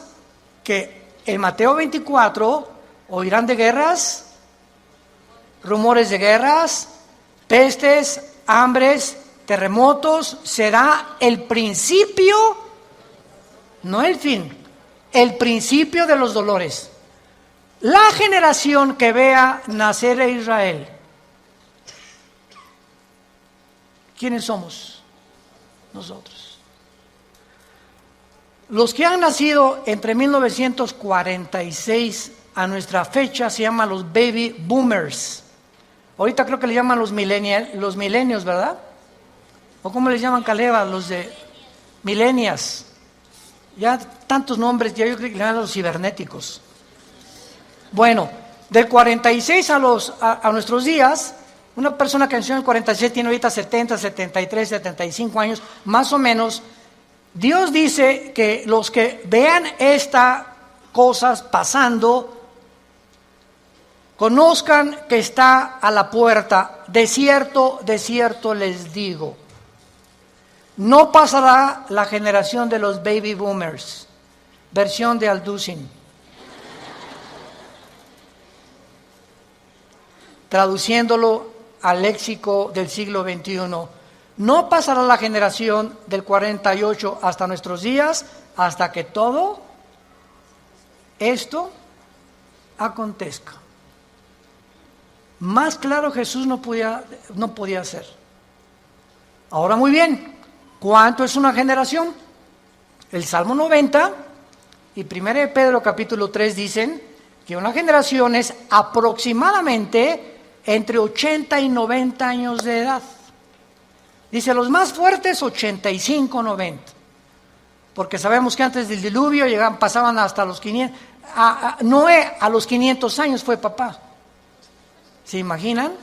Speaker 1: que en Mateo 24 oirán de guerras, rumores de guerras, pestes, hambres, terremotos. Será el principio, no el fin, el principio de los dolores. La generación que vea nacer a Israel, ¿quiénes somos? Nosotros. Los que han nacido entre 1946 a nuestra fecha se llaman los baby boomers. Ahorita creo que le llaman los millennials, ¿verdad? ¿O cómo les llaman, Caleva? Los de millennials. Ya tantos nombres, ya yo creo que le llaman los cibernéticos. Bueno, del 46 a nuestros días, una persona que nació en el 46 tiene ahorita 70, 73, 75 años, más o menos. Dios dice que los que vean estas cosas pasando, conozcan que está a la puerta. De cierto les digo, no pasará la generación de los baby boomers. Versión de Alducin. Traduciéndolo al léxico del siglo XXI, no pasará la generación del 48 hasta nuestros días, hasta que todo esto acontezca. Más claro Jesús no podía ser. Ahora muy bien, ¿cuánto es una generación? El Salmo 90 y 1 de Pedro capítulo 3 dicen que una generación es aproximadamente entre 80 y 90 años de edad. Dice los más fuertes 85, 90. Porque sabemos que antes del diluvio pasaban hasta los 500. Noé a los 500 años fue papá. ¿Se imaginan?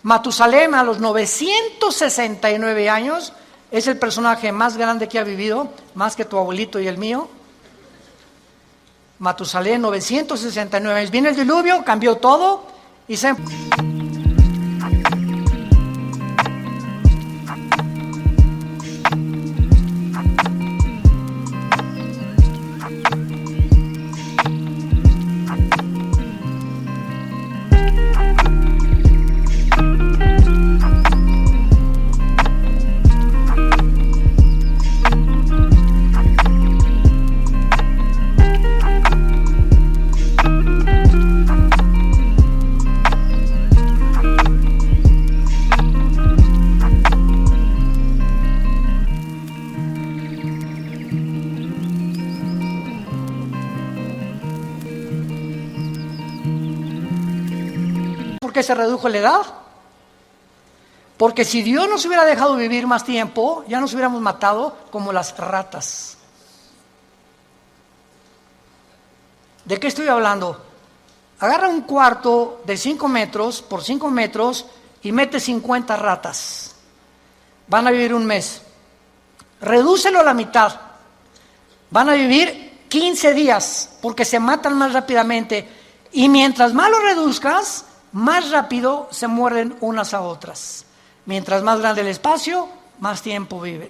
Speaker 1: Matusalem a los 969 años es el personaje más grande que ha vivido, más que tu abuelito y el mío. Matusalem, 969 años. Viene el diluvio, cambió todo y se... ¿Por qué se redujo la edad? Porque si Dios nos hubiera dejado vivir más tiempo, ya nos hubiéramos matado como las ratas. ¿De qué estoy hablando? Agarra un cuarto de 5 metros por 5 metros y mete 50 ratas. Van a vivir un mes. Redúcelo a la mitad. Van a vivir 15 días porque se matan más rápidamente. Y mientras más lo reduzcas, más rápido se mueren unas a otras. Mientras más grande el espacio, más tiempo viven.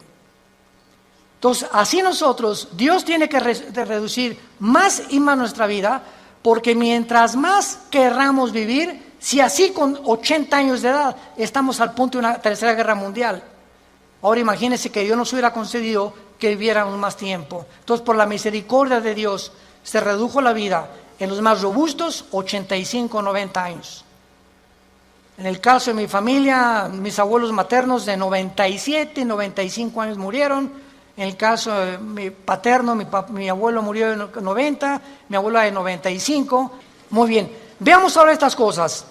Speaker 1: Entonces, así nosotros, Dios tiene que reducir más y más nuestra vida, porque mientras más querramos vivir, si así con 80 años de edad estamos al punto de una tercera guerra mundial, ahora imagínense que Dios nos hubiera concedido que viviéramos más tiempo. Entonces, por la misericordia de Dios, se redujo la vida en los más robustos, 85, 90 años. En el caso de mi familia, mis abuelos maternos de 97, 95 años murieron. En el caso de mi paterno, mi abuelo murió de 90, mi abuela de 95. Muy bien, veamos ahora estas cosas.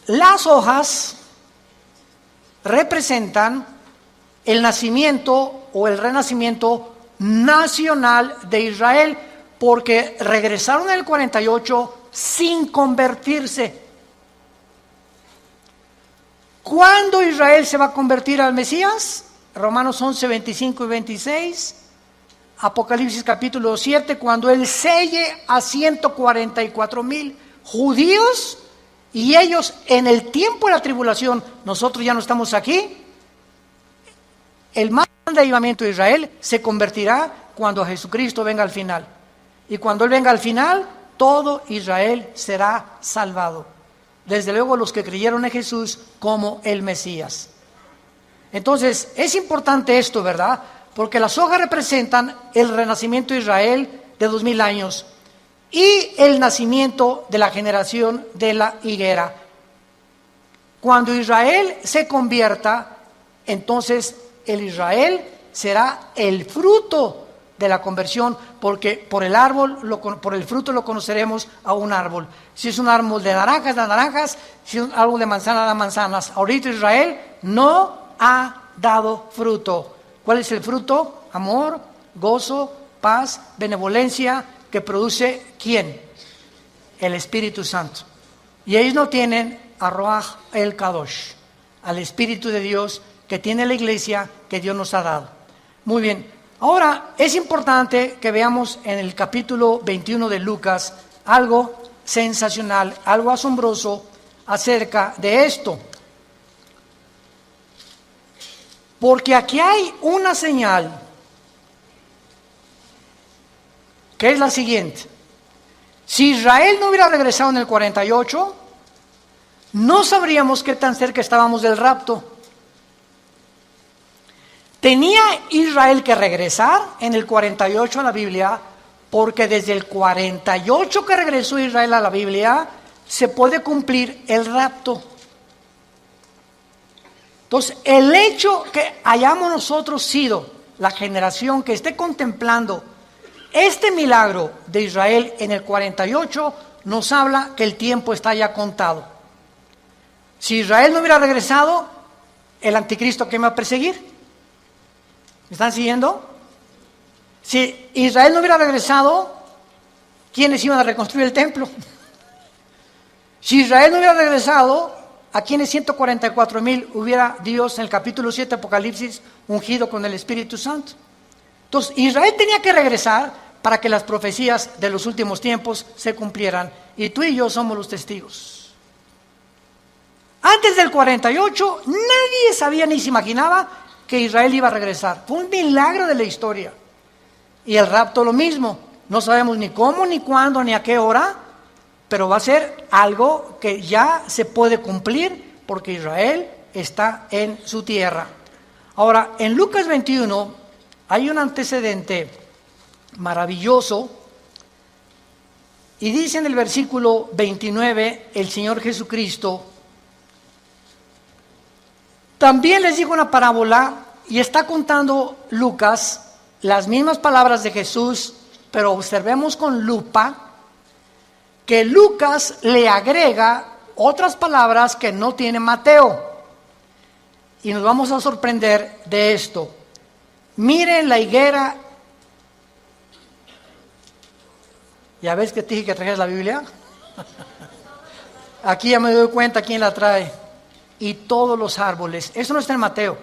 Speaker 1: Las hojas representan el nacimiento o el renacimiento nacional de Israel, porque regresaron en el 48 sin convertirse. ¿Cuándo Israel se va a convertir al Mesías? Romanos 11, 25 y 26, Apocalipsis capítulo 7, cuando Él selle a 144,000 judíos, y ellos en el tiempo de la tribulación, nosotros ya no estamos aquí, el más grande avivamiento de Israel se convertirá cuando Jesucristo venga al final. Y cuando Él venga al final, todo Israel será salvado. Desde luego los que creyeron en Jesús como el Mesías. Entonces, es importante esto, ¿verdad? Porque las hojas representan el renacimiento de Israel de 2000 años y el nacimiento de la generación de la higuera. Cuando Israel se convierta, entonces el Israel será el fruto de la conversión, porque por el fruto lo conoceremos a un árbol. Si es un árbol de naranjas, da naranjas; si es un árbol de manzanas, da manzanas. Ahorita Israel no ha dado fruto. ¿Cuál es el fruto? Amor, gozo, paz, benevolencia, que produce ¿quién? El Espíritu Santo. Y ellos no tienen a Ruach el Kadosh, al Espíritu de Dios que tiene la iglesia que Dios nos ha dado. Muy bien, ahora es importante que veamos en el capítulo 21 de Lucas algo sensacional, algo asombroso acerca de esto. Porque aquí hay una señal que es la siguiente. Si Israel no hubiera regresado en el 48, no sabríamos qué tan cerca estábamos del rapto. Tenía Israel que regresar en el 48 a la Biblia, porque desde el 48 que regresó Israel a la Biblia, se puede cumplir el rapto. Entonces, el hecho que hayamos nosotros sido la generación que esté contemplando este milagro de Israel en el 48, nos habla que el tiempo está ya contado. Si Israel no hubiera regresado, el anticristo, ¿qué me va a perseguir? ¿Me están siguiendo? Si Israel no hubiera regresado, ¿quiénes iban a reconstruir el templo? Si Israel no hubiera regresado, ¿a quienes 144,000 hubiera Dios en el capítulo 7 Apocalipsis ungido con el Espíritu Santo? Entonces, Israel tenía que regresar para que las profecías de los últimos tiempos se cumplieran. Y tú y yo somos los testigos. Antes del 48, nadie sabía ni se imaginaba que Israel iba a regresar. Fue un milagro de la historia. Y el rapto lo mismo. No sabemos ni cómo, ni cuándo, ni a qué hora, pero va a ser algo que ya se puede cumplir porque Israel está en su tierra. Ahora, en Lucas 21 hay un antecedente maravilloso y dice en el versículo 29 el Señor Jesucristo: también les dijo una parábola, y está contando Lucas las mismas palabras de Jesús, pero observemos con lupa que Lucas le agrega otras palabras que no tiene Mateo. Y nos vamos a sorprender de esto. Miren la higuera. ¿Ya ves que te dije que trajeras la Biblia? Aquí ya me doy cuenta quién la trae. Y todos los árboles. Eso no está en Mateo.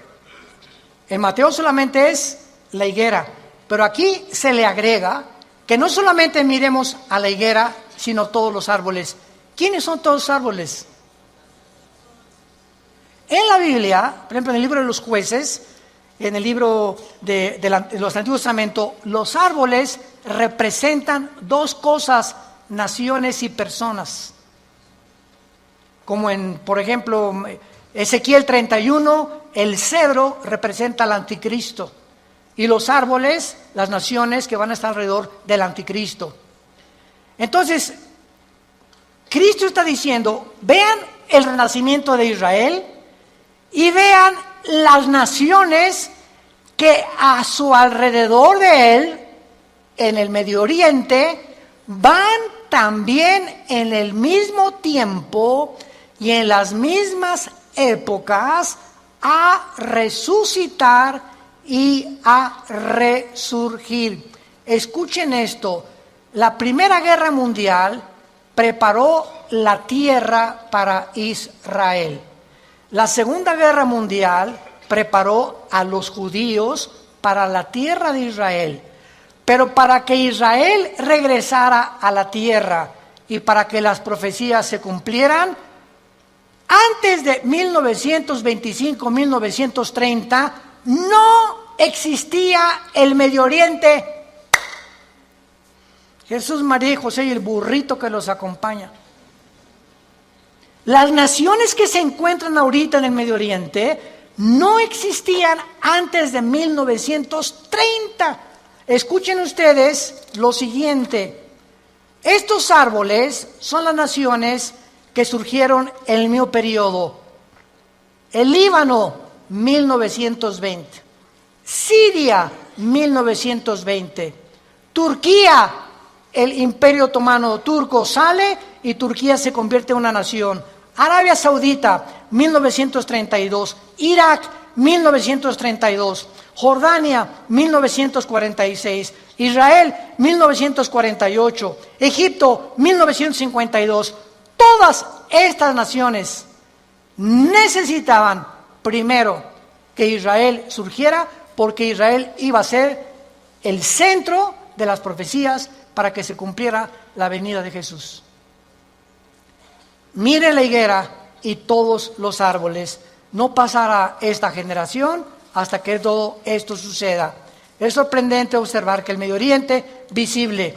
Speaker 1: En Mateo solamente es la higuera. Pero aquí se le agrega que no solamente miremos a la higuera, sino todos los árboles. ¿Quiénes son todos los árboles? En la Biblia, por ejemplo en el libro de los Jueces, en el libro de los Antiguos Testamentos, los árboles representan dos cosas, naciones y personas. Como por ejemplo, Ezequiel 31, el cedro representa al anticristo. Y los árboles, las naciones que van a estar alrededor del anticristo. Entonces, Cristo está diciendo, vean el renacimiento de Israel y vean las naciones que a su alrededor de él, en el Medio Oriente, van también en el mismo tiempo y en las mismas épocas a resucitar y a resurgir. Escuchen esto, la Primera Guerra Mundial preparó la tierra para Israel. La Segunda Guerra Mundial preparó a los judíos para la tierra de Israel. Pero para que Israel regresara a la tierra y para que las profecías se cumplieran, antes de 1925-1930 no existía el Medio Oriente. Jesús, María y José y el burrito que los acompaña. Las naciones que se encuentran ahorita en el Medio Oriente no existían antes de 1930. Escuchen ustedes lo siguiente. Estos árboles son las naciones que surgieron en el mismo periodo. El Líbano, 1920. Siria, 1920. Turquía, el Imperio Otomano turco sale y Turquía se convierte en una nación. Arabia Saudita, 1932. Irak, 1932. Jordania, 1946. Israel, 1948. Egipto, 1952. Todas estas naciones necesitaban primero que Israel surgiera, porque Israel iba a ser el centro de las profecías para que se cumpliera la venida de Jesús. Mire la higuera y todos los árboles. No pasará esta generación hasta que todo esto suceda. Es sorprendente observar que el Medio Oriente visible,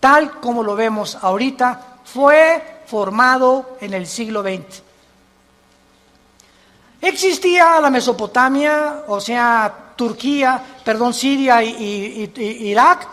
Speaker 1: tal como lo vemos ahorita, fue formado en el siglo XX. Existía la Mesopotamia, o sea, Siria y Irak,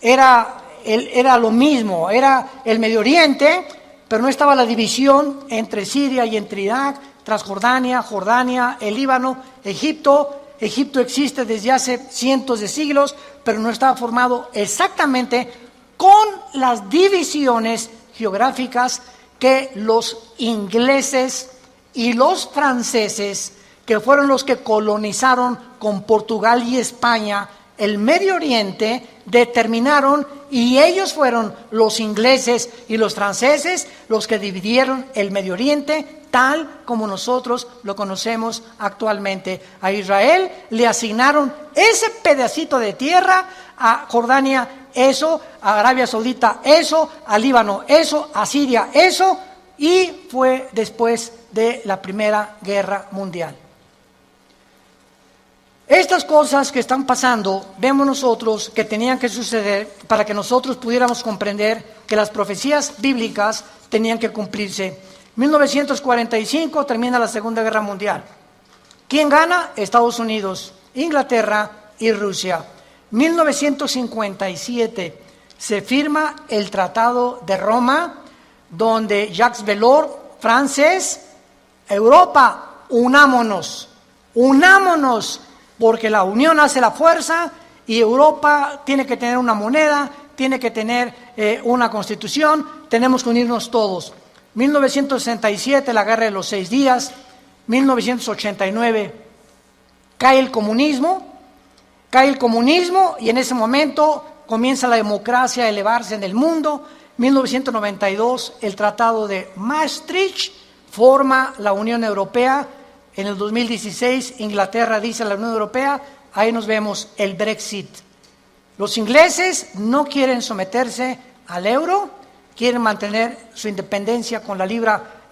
Speaker 1: era lo mismo, era el Medio Oriente, pero no estaba la división entre Siria y entre Irak, Transjordania, Jordania, el Líbano, Egipto. Egipto existe desde hace cientos de siglos, pero no estaba formado exactamente con las divisiones geográficas que los ingleses y los franceses, que fueron los que colonizaron con Portugal y España el Medio Oriente, determinaron, y ellos fueron los ingleses y los franceses los que dividieron el Medio Oriente tal como nosotros lo conocemos actualmente. A Israel le asignaron ese pedacito de tierra, a Jordania eso, a Arabia Saudita eso, a Líbano eso, a Siria eso, y fue después de la Primera Guerra Mundial. Estas cosas que están pasando, vemos nosotros que tenían que suceder para que nosotros pudiéramos comprender que las profecías bíblicas tenían que cumplirse. 1945 termina la Segunda Guerra Mundial. ¿Quién gana? Estados Unidos, Inglaterra y Rusia. 1957 se firma el Tratado de Roma, donde Jacques Delors, francés, Europa, unámonos, porque la unión hace la fuerza y Europa tiene que tener una moneda, tiene que tener una constitución, tenemos que unirnos todos. 1967, la Guerra de los 6 días, 1989, cae el comunismo y en ese momento comienza la democracia a elevarse en el mundo. 1992, el Tratado de Maastricht forma la Unión Europea. En el 2016, Inglaterra dice a la Unión Europea, ahí nos vemos el Brexit. Los ingleses no quieren someterse al euro, quieren mantener su independencia con la libra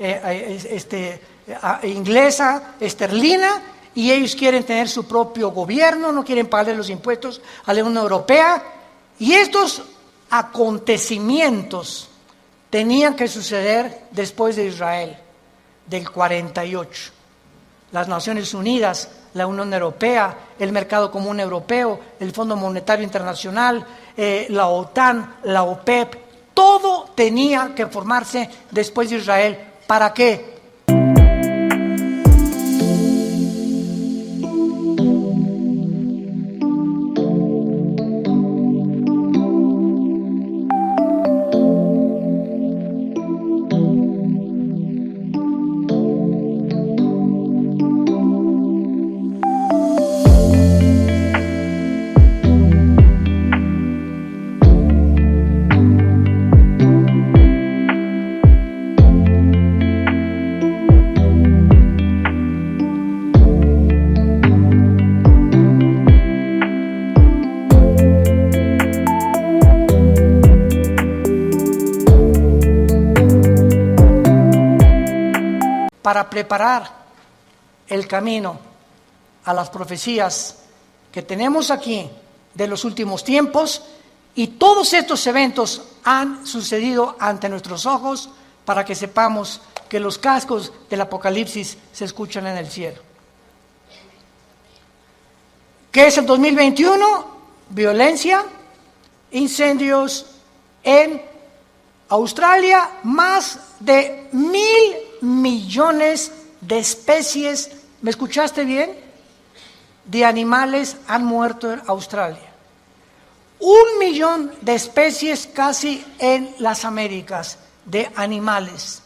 Speaker 1: inglesa, esterlina, y ellos quieren tener su propio gobierno, no quieren pagarle los impuestos a la Unión Europea. Y estos acontecimientos tenían que suceder después de Israel, del 48. Las Naciones Unidas, la Unión Europea, el Mercado Común Europeo, el Fondo Monetario Internacional, la OTAN, la OPEP, todo tenía que formarse después de Israel. ¿Para qué? Para preparar el camino a las profecías que tenemos aquí de los últimos tiempos, y todos estos eventos han sucedido ante nuestros ojos para que sepamos que los cascos del Apocalipsis se escuchan en el cielo. ¿Qué es el 2021? Violencia, incendios en Australia, más de 1,000 millones de especies, ¿me escuchaste bien?, de animales han muerto en Australia. 1 millón de especies casi en las Américas de animales.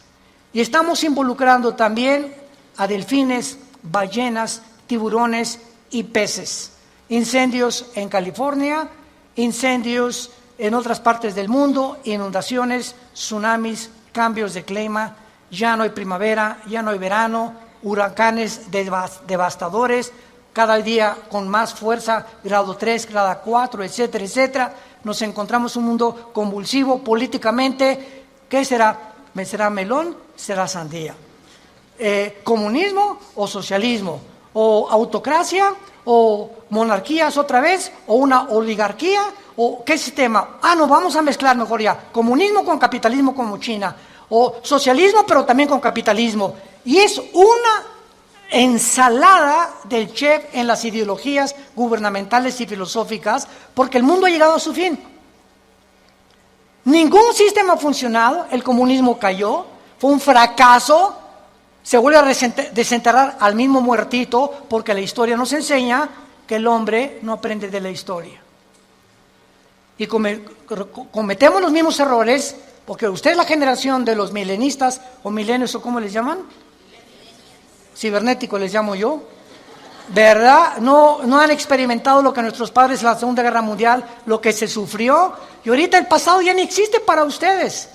Speaker 1: Y estamos involucrando también a delfines, ballenas, tiburones y peces. Incendios en California, incendios en otras partes del mundo, inundaciones, tsunamis, cambios de clima. Ya no hay primavera, ya no hay verano, huracanes devastadores, cada día con más fuerza, grado 3, grado 4, etcétera, etcétera. Nos encontramos un mundo convulsivo políticamente. ¿Qué será? ¿Será melón? ¿Será sandía? ¿Comunismo o socialismo? ¿O autocracia? ¿O monarquías otra vez? ¿O una oligarquía? ¿O qué sistema? No, vamos a mezclar mejor ya. Comunismo con capitalismo como China. O socialismo, pero también con capitalismo. Y es una ensalada del chef en las ideologías gubernamentales y filosóficas, porque el mundo ha llegado a su fin. Ningún sistema ha funcionado, el comunismo cayó, fue un fracaso, se vuelve a desenterrar al mismo muertito, porque la historia nos enseña que el hombre no aprende de la historia. Y cometemos los mismos errores, porque usted es la generación de los milenistas o milenios, o ¿cómo les llaman? Cibernéticos les llamo yo, ¿verdad? No han experimentado lo que nuestros padres en la Segunda Guerra Mundial, lo que se sufrió, y ahorita el pasado ya no existe para ustedes.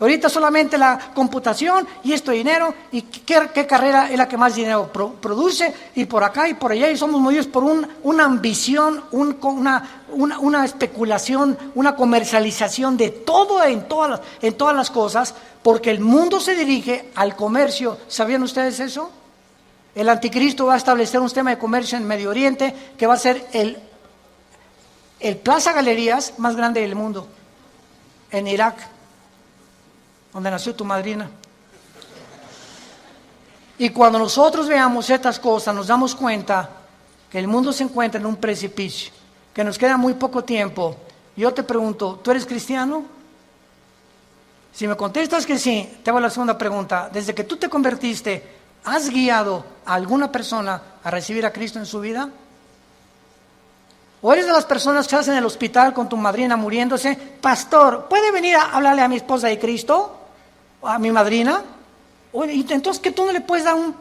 Speaker 1: Ahorita solamente la computación y esto dinero, y qué carrera es la que más dinero produce, y por acá y por allá, y somos movidos por una ambición, una especulación, una comercialización de todo en todas las cosas, porque el mundo se dirige al comercio. ¿Sabían ustedes eso? El anticristo va a establecer un sistema de comercio en Medio Oriente que va a ser el Plaza Galerías más grande del mundo, en Irak, donde nació tu madrina. Y cuando nosotros veamos estas cosas, nos damos cuenta que el mundo se encuentra en un precipicio, que nos queda muy poco tiempo. Yo te pregunto, ¿tú eres cristiano? Si me contestas que sí, te hago la segunda pregunta. Desde que tú te convertiste, ¿has guiado a alguna persona a recibir a Cristo en su vida? ¿O eres de las personas que estás en el hospital con tu madrina muriéndose? Pastor, ¿puede venir a hablarle a mi esposa de Cristo? ¿A mi madrina? Entonces, ¿que tú no le puedes dar un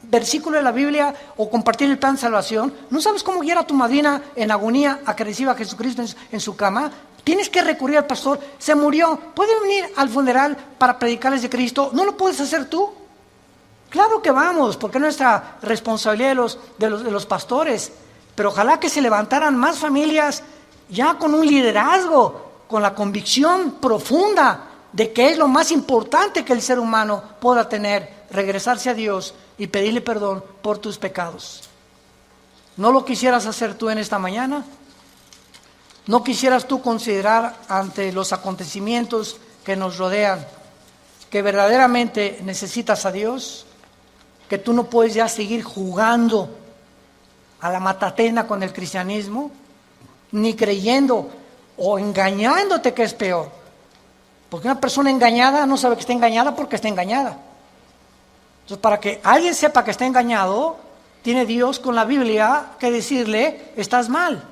Speaker 1: versículo de la Biblia o compartir el plan de salvación? ¿No sabes cómo guiar a tu madrina en agonía a que reciba a Jesucristo en su cama? Tienes que recurrir al pastor. Se murió. ¿Puede venir al funeral para predicarles de Cristo? ¿No lo puedes hacer tú? Claro que vamos, porque es nuestra responsabilidad de los pastores. Pero ojalá que se levantaran más familias ya con un liderazgo, con la convicción profunda de que es lo más importante que el ser humano pueda tener, regresarse a Dios y pedirle perdón por tus pecados. ¿No lo quisieras hacer tú en esta mañana? ¿No quisieras tú considerar ante los acontecimientos que nos rodean que verdaderamente necesitas a Dios? Que tú no puedes ya seguir jugando a la matatena con el cristianismo, ni creyendo o engañándote, que es peor. Porque una persona engañada no sabe que está engañada porque está engañada. Entonces, para que alguien sepa que está engañado, tiene Dios con la Biblia que decirle: estás mal.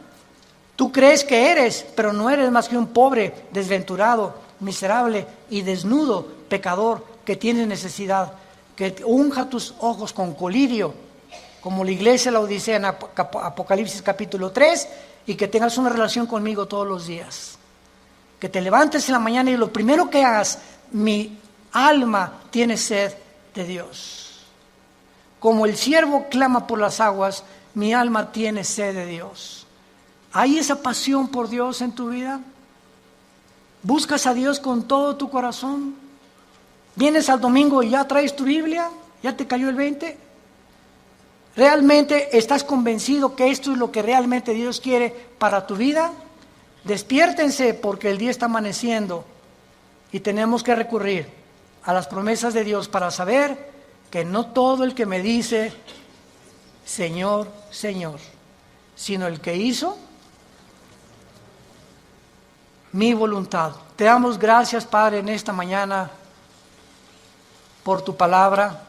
Speaker 1: Tú crees que eres, pero no eres más que un pobre, desventurado, miserable y desnudo pecador que tiene necesidad. Que unja tus ojos con colirio, como la iglesia de la Odisea en Apocalipsis capítulo 3, y que tengas una relación conmigo todos los días. Que te levantes en la mañana y lo primero que hagas: mi alma tiene sed de Dios. Como el ciervo clama por las aguas, mi alma tiene sed de Dios. ¿Hay esa pasión por Dios en tu vida? ¿Buscas a Dios con todo tu corazón? ¿Vienes al domingo y ya traes tu Biblia? ¿Ya te cayó el 20? ¿Realmente estás convencido que esto es lo que realmente Dios quiere para tu vida? Despiértense, porque el día está amaneciendo y tenemos que recurrir a las promesas de Dios para saber que no todo el que me dice Señor, Señor, sino el que hizo mi voluntad. Te damos gracias, Padre, en esta mañana por tu palabra.